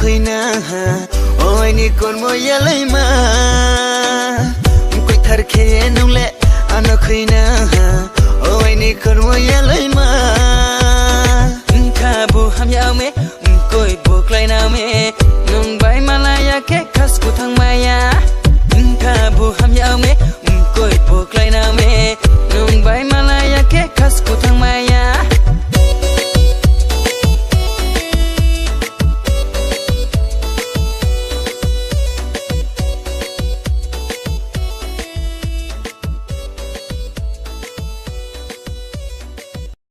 khơi na ôi ni con môi ya lấy mà quay thar khe nung lệ anh khơi na ôi ni con môi ya lấy mà kha bu ham ya me coi buộc lại nào me nung bay malaya ke khas ku thang maya kha bu ham ya me